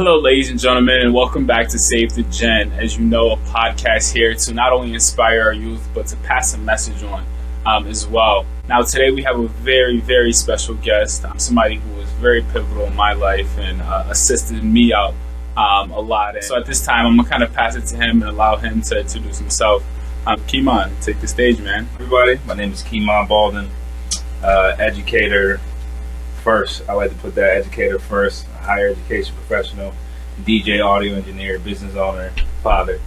Hello, ladies and gentlemen, and welcome back to Save the Gen. As you know, a podcast here to not only inspire our youth, but to pass a message on as well. Now, today we have a very, very special guest, somebody who was very pivotal in my life and assisted me out a lot. And so at this time, I'm going to kind of pass it to him and allow him to introduce himself. Kiman, take the stage, man. Everybody, my name is Kiman B, educator first. I like to put that educator first, higher education professional, DJ, audio engineer, business owner, father.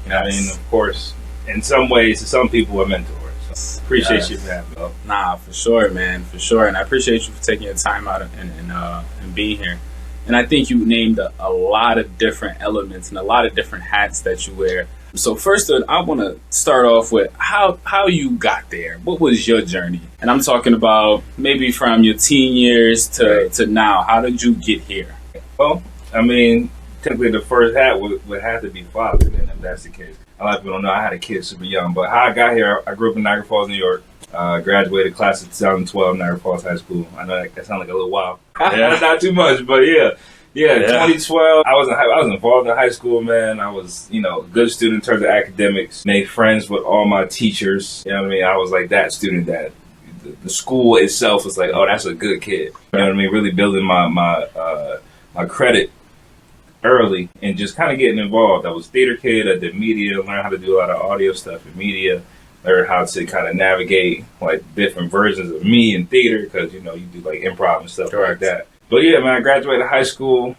You know what I mean? Of course, in some ways, to some people, a mentor. So appreciate you for having me. Nah, for sure, man, for sure. And I appreciate you for taking your time out and being here. And I think you named a lot of different elements and a lot of different hats that you wear. So first, I want to start off with how you got there. What was your journey? And I'm talking about maybe from your teen years to now. How did you get here? Well, I mean, typically the first hat would have to be father, then, if that's the case. A lot of people don't know I had a kid super young. But how I got here, I grew up in Niagara Falls, New York. Graduated class of 2012, Niagara Falls High School. I know that sounds like a little wild. That's not too much, but yeah. 2012, I was involved in high school, man. I was, a good student in terms of academics. Made friends with all my teachers. You know what I mean? I was like that student that the school itself was like, oh, that's a good kid. You know what I mean? Really building my credit early and just kind of getting involved. I was a theater kid. I did media, learned how to do a lot of audio stuff in media. Learned how to kind of navigate like different versions of me in theater because, you do like improv and stuff like that. But yeah, man, I graduated high school.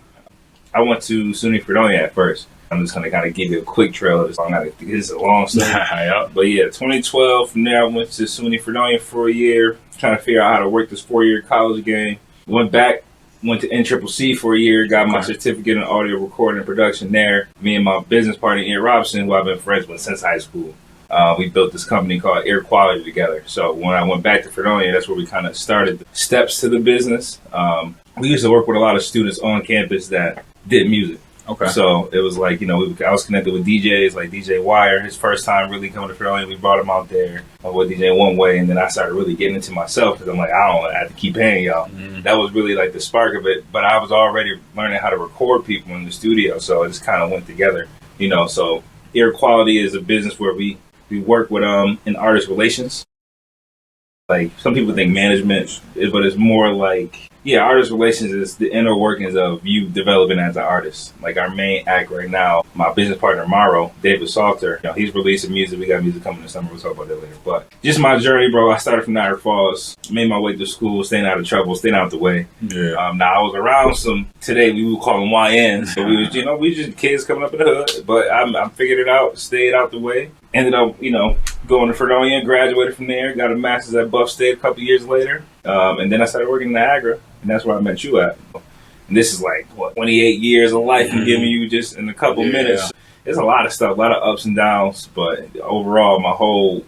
I went to SUNY Fredonia at first. I'm just going to kind of give you a quick trail of this. This is a long story. But yeah, 2012, from there I went to SUNY Fredonia for a year, trying to figure out how to work this 4-year college game. Went back, went to NCCC for a year, got my certificate in audio recording and production there. Me and my business partner, Ian Robinson, who I've been friends with since high school. We built this company called Air Quality together. So when I went back to Fredonia, that's where we kind of started the steps to the business. We used to work with a lot of students on campus that did music. Okay. So it was like, I was connected with DJs like DJ Wire. His first time really coming to Fredonia, we brought him out there with DJ One Way. And then I started really getting into myself because I'm like, I don't have to keep paying y'all. Mm-hmm. That was really like the spark of it. But I was already learning how to record people in the studio. So it just kind of went together, So Air Quality is a business where we work with in artist relations. Like some people think management, but it's more like, artist relations is the inner workings of you developing as an artist. Like our main act right now, my business partner Maro, David Salter, he's releasing music. We got music coming this summer. We'll talk about that later. But just my journey, bro. I started from Niagara Falls, made my way to school, staying out of trouble, staying out the way. Yeah. Now I was around some, today we would call them YNs. So we was, we just kids coming up in the hood. But I figured it out, stayed out the way. Ended up, going to Fredonia, graduated from there, got a master's at Buff State a couple years later. And then I started working in Niagara, and that's where I met you at. And this is like, 28 years of life I'm giving you just in a couple minutes. There's a lot of stuff, a lot of ups and downs, but overall, my whole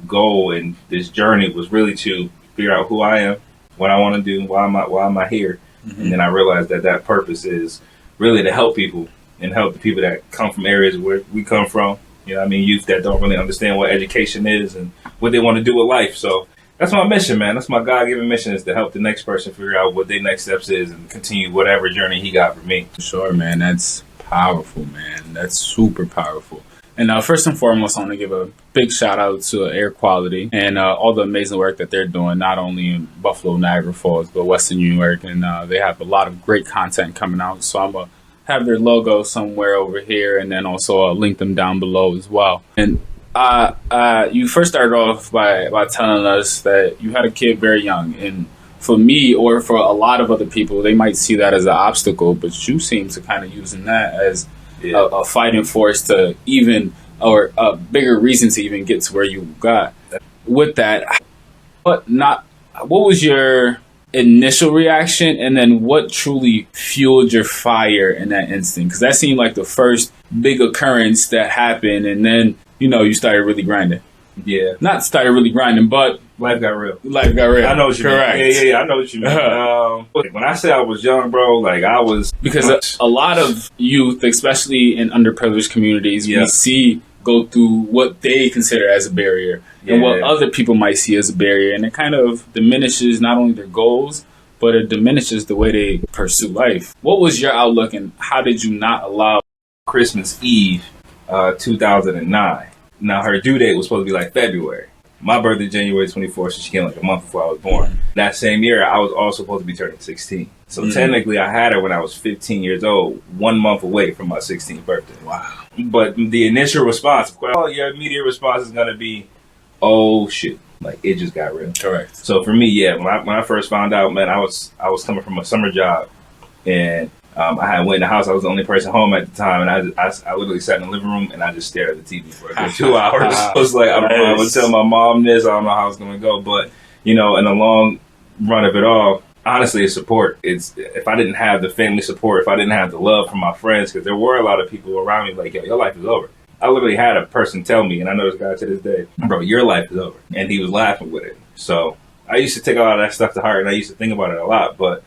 goal in this journey was really to figure out who I am, what I want to do, why am I here? Mm-hmm. And then I realized that purpose is really to help people and help the people that come from areas where we come from. Youth that don't really understand what education is and what they want to do with life. So that's my mission, man. That's my God-given mission, is to help the next person figure out what their next steps is and continue whatever journey he got for me. Sure, man. That's powerful, man. That's super powerful. And first and foremost, I want to give a big shout out to Air Quality and all the amazing work that they're doing, not only in Buffalo, Niagara Falls, but Western New York. And they have a lot of great content coming out. So I'm going to have their logo somewhere over here, and then also link them down below as well. And you first started off by telling us that you had a kid very young, and for me, or for a lot of other people, they might see that as an obstacle, but you seem to kind of using that as a fighting force to or a bigger reason to even get to where you got. With that, what was your initial reaction, and then what truly fueled your fire in that instant? Because that seemed like the first big occurrence that happened, and then you started really grinding. Yeah, not started really grinding, but life got real. I know what you mean. Yeah, I know what you mean. When I say I was young, bro, like I was, because a lot of youth, especially in underprivileged communities, we go through what they consider as a barrier and what other people might see as a barrier, and it kind of diminishes not only their goals but it diminishes the way they pursue life. What was your outlook, and how did you not allow Christmas Eve, 2009. Now her due date was supposed to be like February. My birthday January 24th, so she came like a month before I was born. That same year, I was also supposed to be turning 16. So technically, I had her when I was 15 years old, 1 month away from my 16th birthday. Wow. But the initial response, well, your immediate response is going to be, oh, shit. Like, it just got real. Correct. So for me, yeah, when I first found out, man, I was coming from a summer job, and I had went in the house. I was the only person home at the time, and I literally sat in the living room and I just stared at the TV for a good 2 hours. I was like, I don't know, I would tell my mom this. I don't know how it's going to go, but in the long run of it all, honestly, it's support. It's if I didn't have the family support, if I didn't have the love from my friends, because there were a lot of people around me like, yo, your life is over. I literally had a person tell me, and I know this guy to this day, bro, your life is over, and he was laughing with it. So I used to take a lot of that stuff to heart, and I used to think about it a lot. But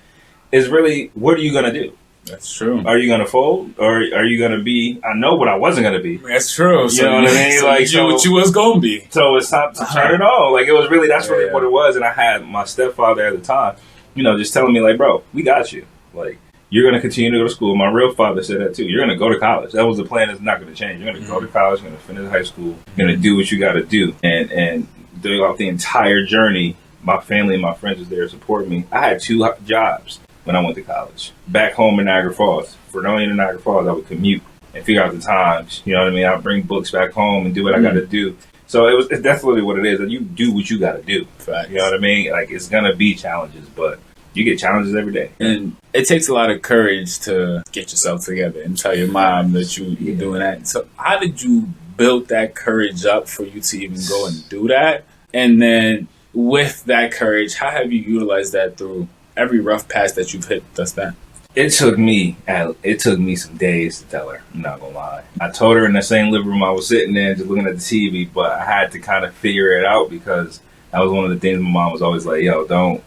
it's really, what are you going to do? That's true. Are you going to fold, or are you going to be? I know what I wasn't going to be. That's true. You know what I mean? Like, what you was going to be. So it's time to turn it on. Like, it was really, that's really what it was. And I had my stepfather at the time, just telling me, like, bro, we got you. Like, you're going to continue to go to school. My real father said that too. You're going to go to college. That was the plan. It's not going to change. You're going to go to college. You're going to finish high school. You're going to do what you got to do. And throughout the entire journey, my family and my friends was there to support me. I had 2 jobs when I went to college. Back home in Niagara Falls. For knowing in Niagara Falls, I would commute and figure out the times. You know what I mean? I'd bring books back home and do what I got to do. So it's definitely what it is. That you do what you got to do. Facts. You know what I mean? Like, it's going to be challenges, but you get challenges every day. And it takes a lot of courage to get yourself together and tell your mom that you're doing that. So how did you build that courage up for you to even go and do that? And then with that courage, how have you utilized that through every rough patch that you've hit thus then? It took me some days to tell her. I'm not gonna lie. I told her in the same living room I was sitting there just looking at the TV, but I had to kind of figure it out because that was one of the things my mom was always like, "Yo, don't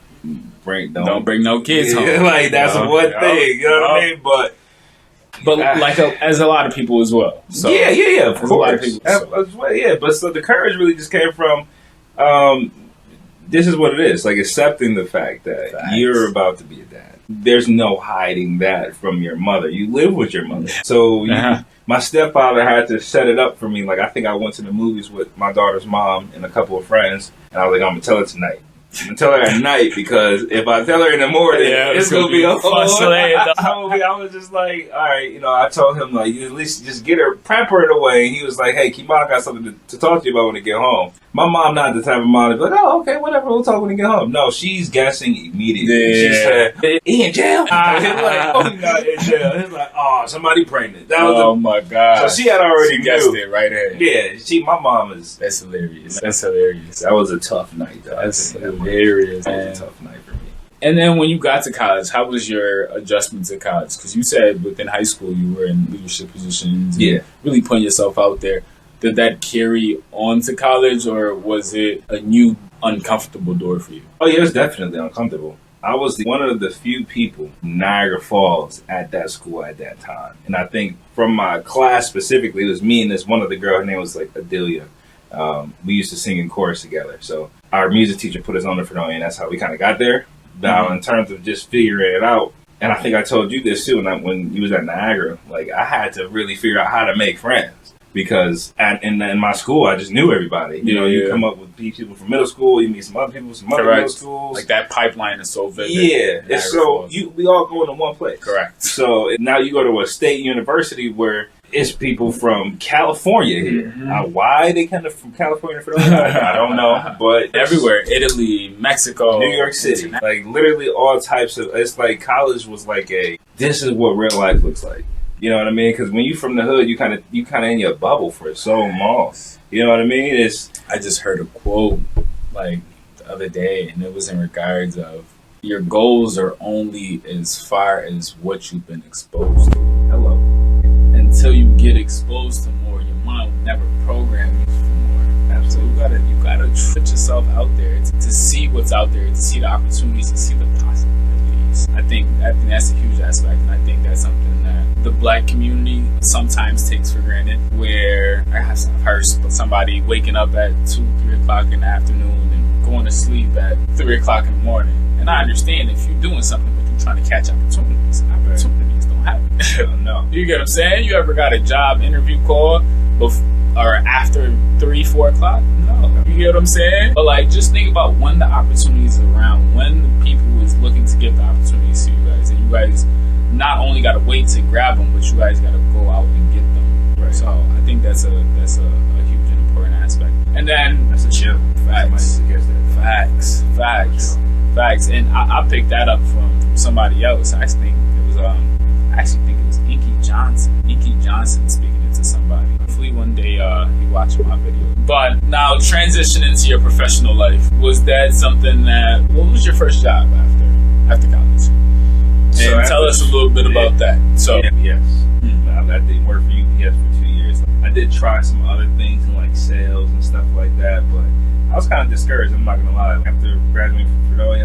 bring no kids home." Like, that's one thing, you know what I mean? But as a lot of people as well. So, yeah, of course. A lot of people, But so the courage really just came from. This is what it is, like accepting the fact that you're about to be a dad. There's no hiding that from your mother. You live with your mother. So my stepfather had to set it up for me. Like, I think I went to the movies with my daughter's mom and a couple of friends, and I was like, I'm going to tell her tonight. I'm going to tell her at night, because if I tell her in the morning, it's going to be a fuss. I was just like, all right, I told him, like, at least just prep her in a way. And he was like, hey, Kiman, I got something to talk to you about when I get home. My mom not the type of mom to be like, oh, okay, whatever, we'll talk when we get home. No, she's guessing immediately. She said, he in jail? Like, oh, he's not in jail. He's like, oh, somebody pregnant. My God. So she had already guessed it right there. Yeah, my mom is... That's hilarious. That was a tough night, though. That's hilarious. That was a tough night for me. And then when you got to college, how was your adjustment to college? Because you said within high school you were in leadership positions. And really putting yourself out there. Did that carry on to college, or was it a new uncomfortable door for you? Oh, yeah, it was definitely uncomfortable. I was one of the few people in Niagara Falls at that school at that time. And I think from my class specifically, it was me and this one other girl. Her name was like Adelia. We used to sing in chorus together. So our music teacher put us on the fraternity, and that's how we kind of got there. Now, in terms of just figuring it out, and I think I told you this too, when you was at Niagara, like, I had to really figure out how to make friends. Because in my school, I just knew everybody. You come up with people from middle school, you meet some other people from other middle schools. Like, that pipeline is so vivid. Yeah, it's so we all go into one place. Correct. So now you go to a state university where it's people from California here. Why they come from California for I don't know, but everywhere, Italy, Mexico, New York City, like literally all types of. It's like college was like this is what real life looks like. You know what I mean? Because when you from the hood, you kind of in your bubble for so long. You know what I mean? I just heard a quote like the other day, and it was in regards of your goals are only as far as what you've been exposed to. Hello. Until you get exposed to more, your mind will never program you for more. Absolutely. So you gotta put yourself out there to see what's out there, to see the opportunities, to see the possibilities. I think that's a huge aspect, and I think that's something that the Black community sometimes takes for granted, where I have heard somebody waking up at 2-3 o'clock in the afternoon and going to sleep at 3 o'clock in the morning. And I understand if you're doing something, but you're trying to catch opportunities. Opportunities don't happen. No. You get what I'm saying? You ever got a job interview call or after 3, 4 o'clock? No. You get what I'm saying? But like, just think about when the opportunities are around, when the people is looking to give the opportunities to you guys, and you guys not only got to wait to grab them, but you guys got to go out and get them. Right. So I think that's a huge and important aspect. And then That's a chill. facts, facts. And I picked that up from somebody else. I actually think it was Inky Johnson. Inky Johnson speaking it to somebody. Hopefully one day he watching my video. But now transitioning to your professional life, was that something that? What was your first job after college? So And tell us a little bit about that. So yes. I did work for UPS for 2 years. I did try some other things in like sales and stuff like that, but I was kind of discouraged. I'm not gonna lie. After graduating from Fredonia,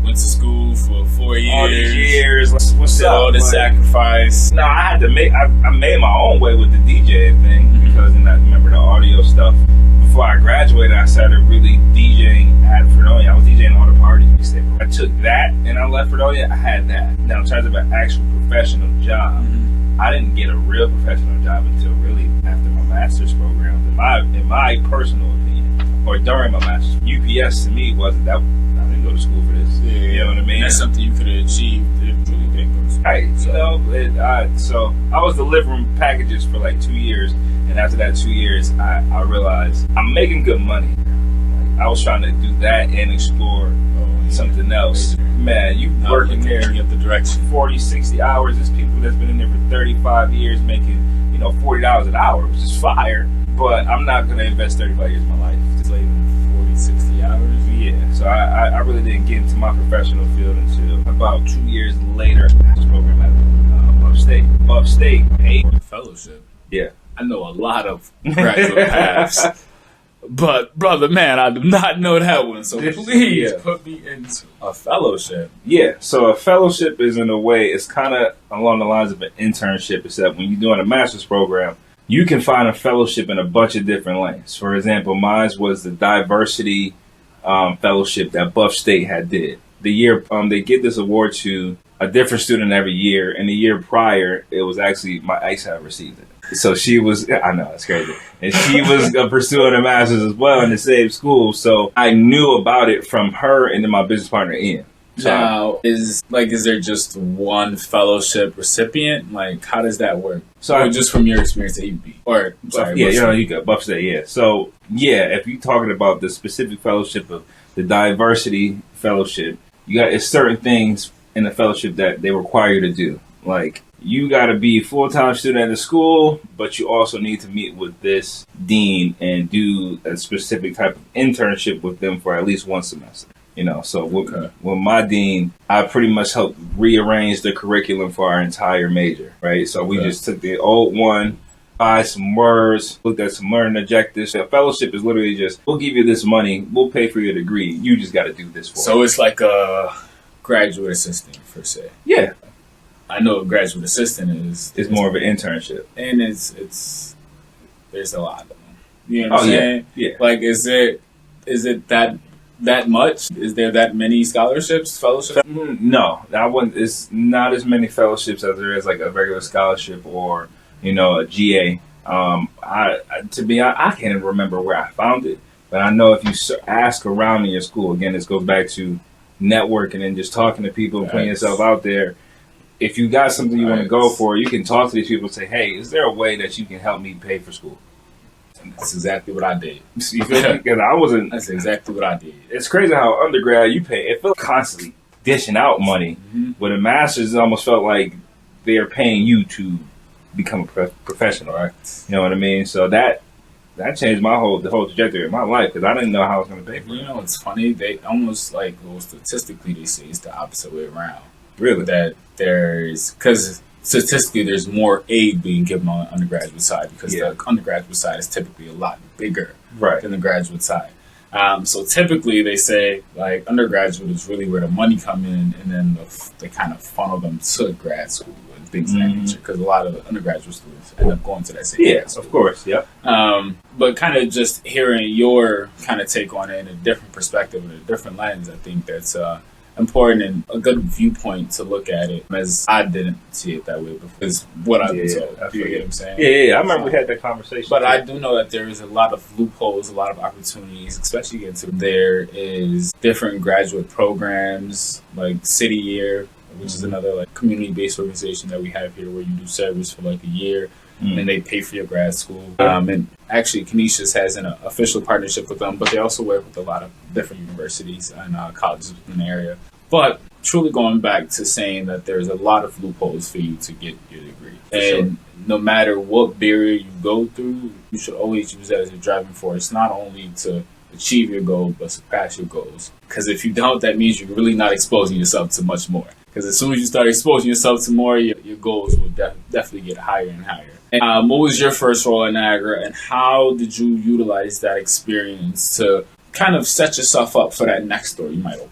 went to school for 4 years. all these years, what's Did up? all the Like, sacrifice. no, I had to make. I made my own way with the DJ thing because then I remember the audio stuff. Before I graduated, I started really DJing at Fredonia. I was DJing all the parties. I took that and I left Fredonia. I had that. Now, in terms of an actual professional job, I didn't get a real professional job until really after my master's program. In my personal opinion, or during my master's, UPS to me wasn't that. I didn't go to school for this. Yeah, You know what I mean? That's something you could have achieved if you really didn't go to school. Right. So I was delivering packages for like 2 years, and after that 2 years, I realized I'm making good money. Like, I was trying to do that and explore something else. Man, you working there, get the direction. 40, 60 hours. There's people that's been in there for 35 years making, $40 an hour, which is fire. But I'm not going to invest 35 years of my life. It's like 40, 60 hours. Yeah, so I really didn't get into my professional field until about 2 years later. This program at Upstate paid Fellowship. Yeah. I know a lot of graduate paths. But, brother, man, I do not know that one. So please put me into a fellowship. Yeah, so a fellowship is in a way, it's kind of along the lines of an internship, except when you're doing a master's program, you can find a fellowship in a bunch of different lanes. For example, mine was the diversity fellowship that Buff State had did. The year they give this award to a different student every year, and the year prior, it was actually my ex had received it. So she was, I know, it's crazy. And she was pursuing a master's as well in the same school. So I knew about it from her and then my business partner, Ian. So, Now, is there just one fellowship recipient? Like, how does that work? So just from your experience at UB? Or, sorry. you got Buff State, yeah. So, if you're talking about the specific fellowship of the diversity fellowship, it's certain things in the fellowship that they require you to do. Like, you got to be a full-time student at the school, but you also need to meet with this dean and do a specific type of internship with them for at least one semester. So with my dean, I pretty much helped rearrange the curriculum for our entire major, right? So we just took the old one, buy some words, looked at some learning objectives. A fellowship is literally just, we'll give you this money, we'll pay for your degree, you just got to do this for us. So it's like a graduate assistant, per se. Yeah. I know a graduate assistant is more of an internship. And it's there's a lot of them. You know what I'm saying? Yeah. Like, is it that much? Is there that many scholarships, fellowships? No, that one is not as many fellowships as there is like a regular scholarship or a GA. I can't even remember where I found it, but I know if you ask around in your school, again, this goes back to networking and just talking to people and putting yourself out there. If you got something you want to go for, you can talk to these people and say, "Hey, is there a way that you can help me pay for school?" That's exactly what I did. You feel me? Because I wasn't. That's exactly what I did. It's crazy how undergrad you pay. It felt constantly dishing out money. With a master's, it almost felt like they are paying you to become a professional, right? You know what I mean? So that changed the whole trajectory of my life because I didn't know how I was going to pay for it. It's funny. They almost statistically they say it's the opposite way around. Really? That because statistically there's more aid being given on the undergraduate side because the undergraduate side is typically a lot bigger than the graduate side. So typically they say like undergraduate is really where the money come in, and then they kind of funnel them to grad school and things of that nature, because a lot of the undergraduate students end up going to that same grad school. Of course, yep. But kind of just hearing your kind of take on it in a different perspective and a different lens, I think that's important and a good viewpoint to look at it, as I didn't see it that way before. Is what I've been told. Do you get what I'm saying? Yeah. I remember we had that conversation. But I do know that there is a lot of loopholes, a lot of opportunities, especially into there is different graduate programs like City Year, which is another like community-based organization that we have here, where you do service for like a year. And they pay for your grad school. And actually, Canisius has an official partnership with them, but they also work with a lot of different universities and colleges in the area. But truly going back to saying that there's a lot of loopholes for you to get your degree. And no matter what barrier you go through, you should always use that as a driving force, not only to achieve your goal, but surpass your goals. Because if you don't, that means you're really not exposing yourself to much more. Because as soon as you start exposing yourself to more, your goals will definitely get higher and higher. And what was your first role at Niagara, and how did you utilize that experience to kind of set yourself up for that next door you might open?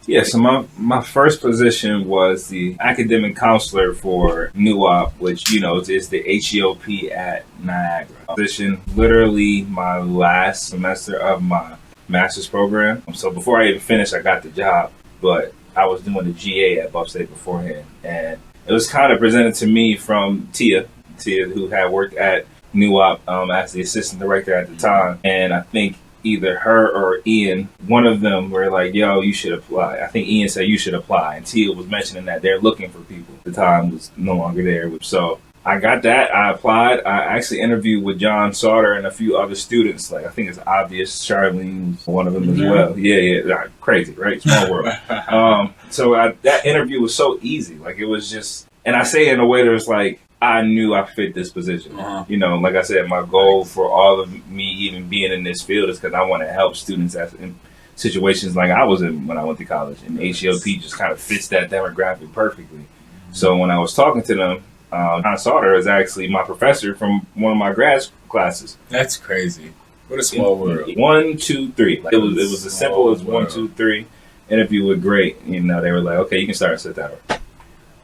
Yeah, so my first position was the academic counselor for NUOP, which, is the HEOP at Niagara. Position literally my last semester of my master's program. So before I even finished, I got the job, but I was doing the GA at Buff State beforehand. And it was kind of presented to me from Tia, who had worked at NUOP as the assistant director at the time. And I think either her or Ian, one of them were like, yo, you should apply. I think Ian said you should apply. And Tia was mentioning that they're looking for people. The time was no longer there. So I got that. I applied. I actually interviewed with John Sauter and a few other students. Like, I think it's obvious Charlene was one of them as well. Yeah. Crazy, right? Small world. So that interview was so easy. Like, it was just, and I say it in a way that was like, I knew I fit this position. Like I said, my goal for all of me even being in this field is because I want to help students in situations like I was in when I went to college. And HELP just kind of fits that demographic perfectly. So when I was talking to them, John Sauter is actually my professor from one of my grad classes. That's crazy. What a small world. 1, 2, 3. Like, it was as simple as 1, 2, 3. Interview was great. They were like, okay, you can start in September.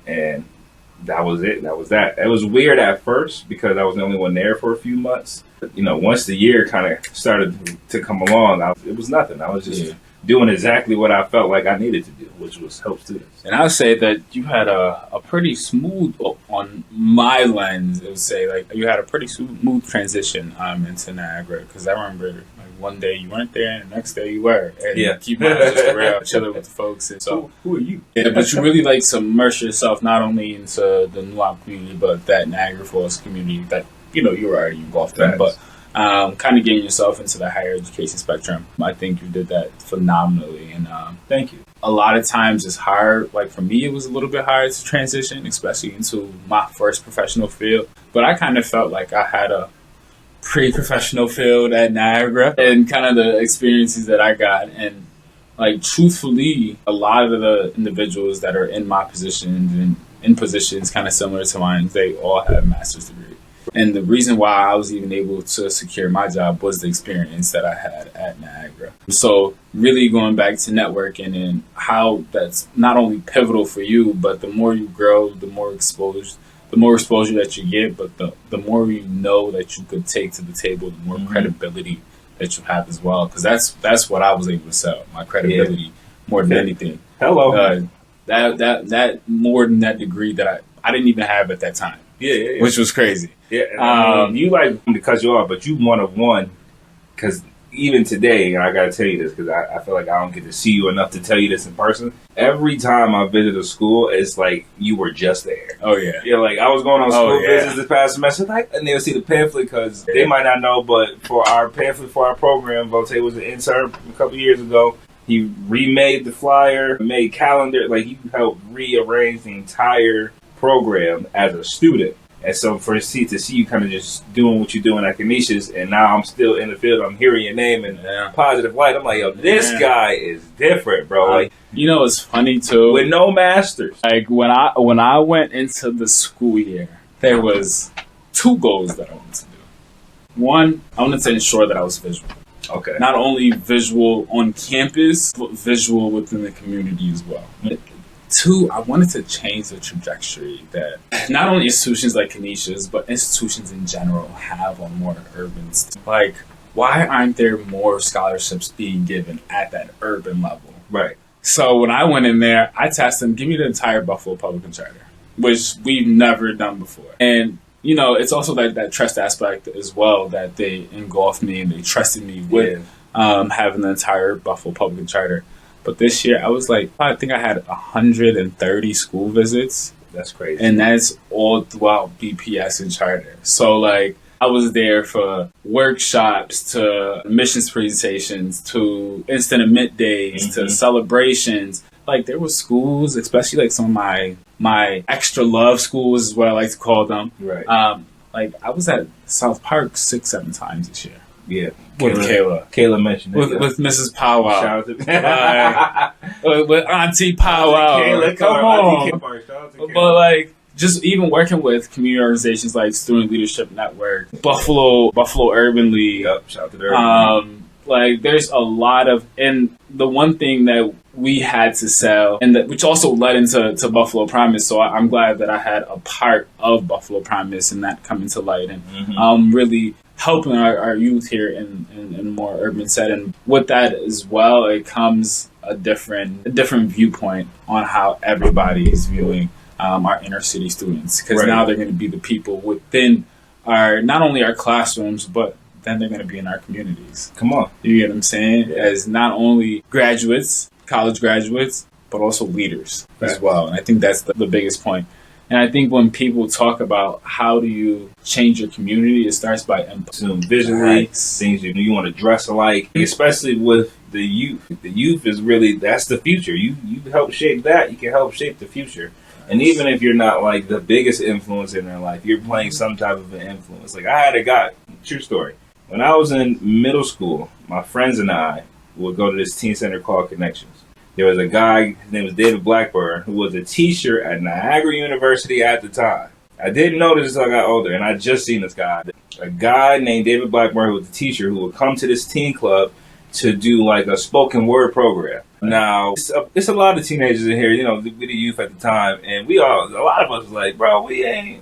And that was it. That was that. It was weird at first because I was the only one there for a few months. But, once the year kind of started to come along, it was nothing. I was just doing exactly what I felt like I needed to do, which was help students. And I would say that you had a pretty smooth, on my lens, it would say, like, you had a pretty smooth transition into Niagara. Because I remember, like, one day you weren't there and the next day you were. And keep on just around, chilling with the folks. And so, who are you? Yeah, but you really, like, submerge yourself not only into the NUOP community, but that Niagara Falls community that, you were already involved in. But kind of getting yourself into the higher education spectrum. I think you did that phenomenally, and thank you. A lot of times it's hard. Like, for me, it was a little bit hard to transition, especially into my first professional field. But I kind of felt like I had a pre-professional field at Niagara, and kind of the experiences that I got. And, like, truthfully, a lot of the individuals that are in my positions and in positions kind of similar to mine, they all have master's degrees. And the reason why I was even able to secure my job was the experience that I had at Niagara. So really going back to networking and how that's not only pivotal for you, but the more you grow, the more exposure that you get, but the more you know that you could take to the table, the more credibility that you have as well. Because that's what I was able to sell, my credibility more than anything. Hello. That more than that degree that I didn't even have at that time. Yeah. Which was crazy. Yeah. You, like, to cut you off, but you one of one, because even today, and I got to tell you this because I feel like I don't get to see you enough to tell you this in person. Every time I visit a school, it's like you were just there. Oh, yeah. Yeah, like, I was going on school visits this past semester, and they'll see the pamphlet because they might not know, but for our pamphlet for our program, Vote was an intern a couple years ago. He remade the flyer, made calendar, like, he helped rearrange the entire program as a student. And so to see you kind of just doing what you're doing at Canisius, and now I'm still in the field, I'm hearing your name in a positive light. I'm like, yo, this guy is different, bro. Like, it's funny too. With no masters. Like, when I went into the school year, there was 2 goals that I wanted to do. One, I wanted to ensure that I was visual. Okay. Not only visual on campus, but visual within the community as well. Two, I wanted to change the trajectory that not only institutions like Canisius, but institutions in general have on more urban. Like, why aren't there more scholarships being given at that urban level? Right. So when I went in there, I tasked them, give me the entire Buffalo Publican Charter, which we've never done before. And, you know, it's also that trust aspect as well that they engulfed me and they trusted me with having the entire Buffalo Publican Charter. But this year, I was like, I think I had 130 school visits. That's crazy. And that's all throughout BPS and charter. So, like, I was there for workshops, to missions presentations, to instant admit days, to celebrations. Like, there were schools, especially like some of my extra love schools is what I like to call them. Right. Like, I was at South Park 6-7 times this year. Yeah. With Kayla. Kayla mentioned it. With Mrs. Powwow. Shout out to with Auntie Powwow. Kayla, Come on. Shout out to Kayla. But, like, just even working with community organizations like Student Leadership Network, Buffalo Urban League. Yep, shout out to the Urban League. Like, there's a lot of, and the one thing that we had to sell, and that which also led into Buffalo Promise. So I'm glad that I had a part of Buffalo Promise and that coming to light, and really helping our youth here in a more urban setting. With that as well, it comes a different viewpoint on how everybody is viewing our inner city students, because now they're going to be the people within not only our classrooms, but then they're going to be in our communities. Come on. You get what I'm saying? As not only graduates, college graduates, but also leaders as well. And I think that's the biggest point. And I think when people talk about how do you change your community, it starts by visually, things you want to dress alike, especially with the youth. The youth is really, that's the future. You help shape that, you can help shape the future. And even if you're not like the biggest influence in their life, you're playing some type of an influence. Like, I had a guy, true story. When I was in middle school, my friends and I would go to this teen center called Connections. There was a guy, his name was David Blackburn, who was a teacher at Niagara University at the time. I didn't know this until I got older, and I just seen this guy. A guy named David Blackburn, who was a teacher, who would come to this teen club to do like a spoken word program. Now, it's a lot of teenagers in here, you know, we the youth at the time, and a lot of us was like, bro, I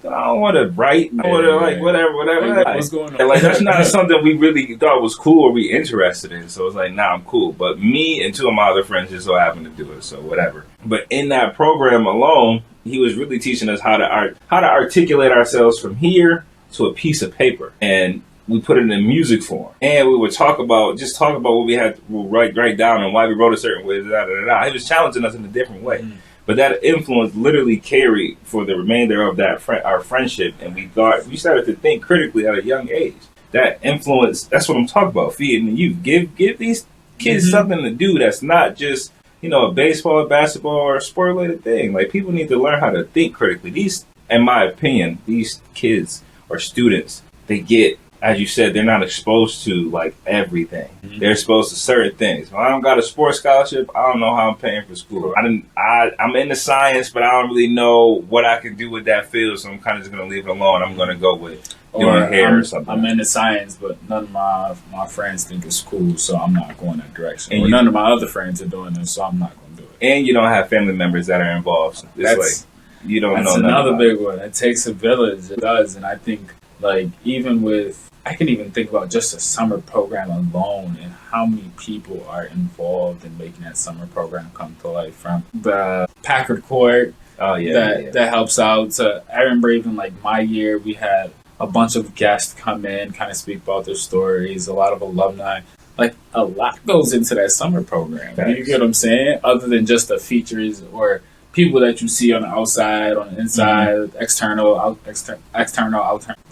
don't want to write. I want to like whatever. What's going on? Like, that's not something we really thought was cool or we interested in. So it's like, nah, I'm cool. But me and two of my other friends just so happened to do it. So whatever. But in that program alone, he was really teaching us how to articulate ourselves from here to a piece of paper, and we put it in music form. And we would talk about what we had to write down and why we wrote a certain way. He was challenging us in a different way. But that influence literally carried for the remainder of our friendship, and we started to think critically at a young age. That influence, that's what I'm talking about, feeding the youth. Give these kids something to do that's not just, you know, a baseball, basketball, or a sport-related thing. Like, people need to learn how to think critically. These, in my opinion, these kids or students, they get, as you said, they're not exposed to like everything. They're exposed to certain things. When I don't got a sports scholarship, I don't know how I'm paying for school. I'm into science, but I don't really know what I can do with that field, so I'm kind of just going to leave it alone. I'm going to go with doing hair or something. I'm into science, but none of my friends think it's cool, so I'm not going that direction. And none of my other friends are doing it, so I'm not going to do it. And you don't have family members that are involved. So that's you don't know. That's another big one. It takes a village. It does, and I think like I can even think about just a summer program alone and how many people are involved in making that summer program come to life, from the Packard Court that helps out to, I remember even like my year, we had a bunch of guests come in, kind of speak about their stories, a lot of alumni. Like, a lot goes into that summer program. Thanks. You get what I'm saying? Other than just the features or people that you see on the outside, on the inside, external.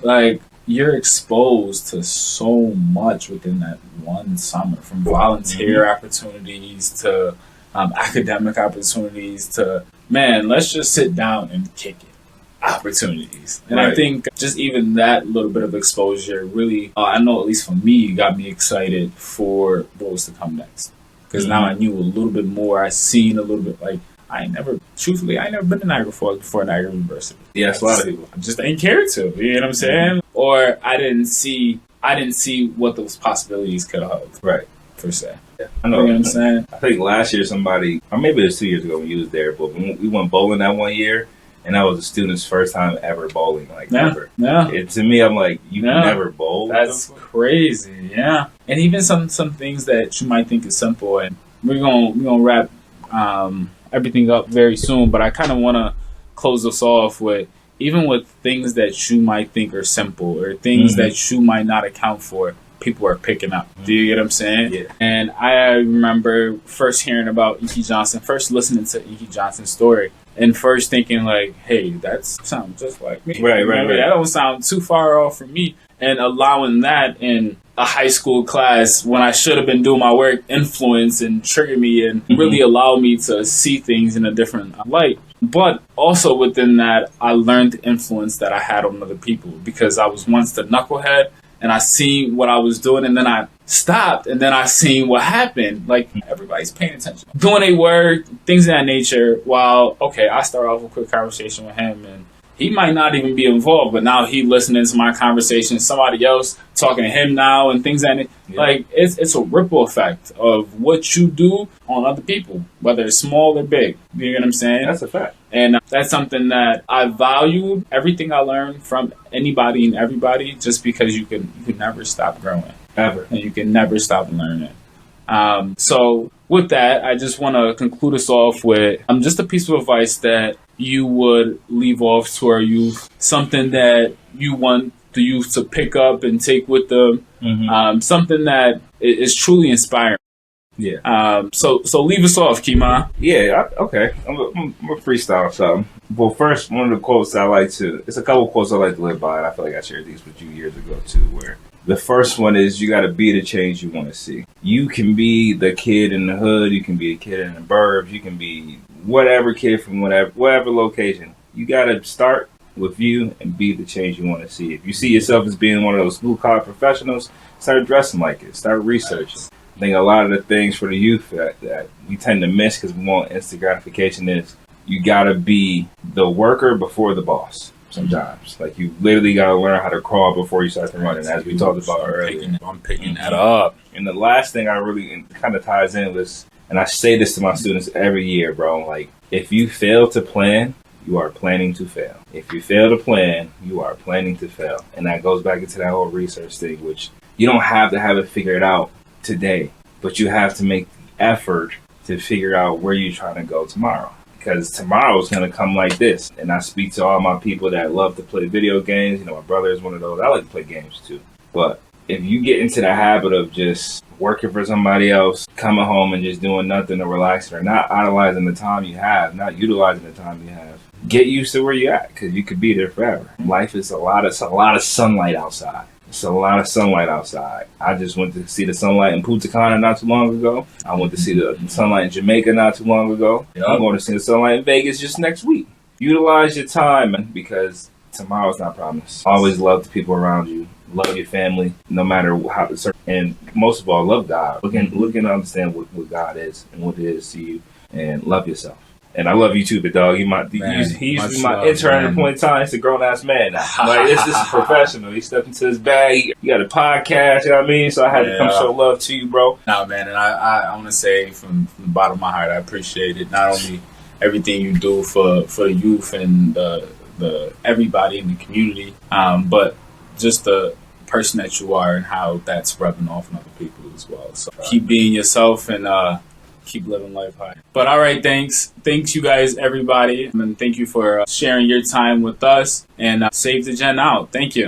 Like, you're exposed to so much within that one summer, from volunteer opportunities to academic opportunities to, man, let's just sit down and kick it opportunities. And I think just even that little bit of exposure really, I know at least for me, got me excited for what was to come next. Because now I knew a little bit more. I seen a little bit, like, I ain't never been to Niagara before Niagara University. Yes, a lot of people. I just ain't cared to, you know what I'm saying? Or I didn't see I didn't see what those possibilities could hold. Right. Per se. Yeah. I know. know. You know what I'm saying? I think last year somebody, or maybe it was 2 years ago when you was there, but we went bowling that one year, and that was a student's first time ever bowling, like ever. Yeah. To me, I'm like, you never bowled. That's crazy. Yeah. And even some things that you might think is simple, and we're gonna wrap everything up very soon. But I kind of want to close us off with, even with things that you might think are simple or things that you might not account for, people are picking up. Do you get what I'm saying? Yeah. And I remember first hearing about E.T. Johnson, first listening to E.T. Johnson's story, and first thinking like, hey, that sounds just like me. Right. That don't sound too far off from me. And allowing that in a high school class when I should have been doing my work influence and trigger me and really allow me to see things in a different light. But also within that, I learned the influence that I had on other people, because I was once the knucklehead, and I seen what I was doing, and then I stopped, and then I seen what happened. Like, everybody's paying attention, doing their work, things of that nature. While, okay, I start off a quick conversation with him, and he might not even be involved, but now he listening to my conversation, somebody else talking to him now, and things that like, it's a ripple effect of what you do on other people, whether it's small or big. You get what I'm saying? That's a fact. And that's something that I value, everything I learned from anybody and everybody, just because you can never stop growing. Ever. And you can never stop learning. So with that, I just want to conclude us off with just a piece of advice that you would leave off to our youth, something that you want the youth to pick up and take with them, something that is truly inspiring. Yeah. So leave us off, Kiman. Yeah. Okay. I'm a freestyle something. Well, first, one of the quotes it's a couple quotes I like to live by, and I feel like I shared these with you years ago too, where the first one is, you got to be the change you want to see. You can be the kid in the hood, you can be a kid in the burbs, you can be whatever kid from whatever location. You got to start with you and be the change you want to see. If you see yourself as being one of those blue-collar professionals, start dressing like it. Start researching. I think a lot of the things for the youth that we tend to miss because we want instant gratification is, you got to be the worker before the boss. Sometimes, like, you literally got to learn how to crawl before you start to run, and as we talked about earlier. I'm picking that up. And the last thing I really kind of ties in with, and I say this to my students every year, bro, like, if you fail to plan, you are planning to fail. If you fail to plan, you are planning to fail. And that goes back into that whole research thing, which you don't have to have it figured out today, but you have to make the effort to figure out where you're trying to go tomorrow. Because tomorrow's going to come like this. And I speak to all my people that love to play video games. You know, my brother is one of those. I like to play games too. But if you get into the habit of just working for somebody else, coming home and just doing nothing or relaxing, or not idolizing the time you have, not utilizing the time you have, get used to where you're at, because you could be there forever. Life is a lot of sunlight outside. It's a lot of sunlight outside. I just went to see the sunlight in Punta Cana not too long ago. I went to see the sunlight in Jamaica not too long ago. I'm going to see the sunlight in Vegas just next week. Utilize your time, because tomorrow's not promised. Always love the people around you. Love your family, no matter how the circle. And most of all, love God. Look and understand what God is and what it is to you, and love yourself. And I love you too, but dog, he used to be my intern at a point in time. He's a grown ass man now. Like, this is professional. He stepped into his bag. He got a podcast, you know what I mean? So I had to come show love to you, bro. No, man, and I want to say from the bottom of my heart, I appreciate it. Not only everything you do for the youth and the everybody in the community, but just the person that you are and how that's rubbing off on other people as well. So keep being yourself and keep living life high. But all right, thanks you guys, everybody, and thank you for sharing your time with us, and save the gen out. Thank you.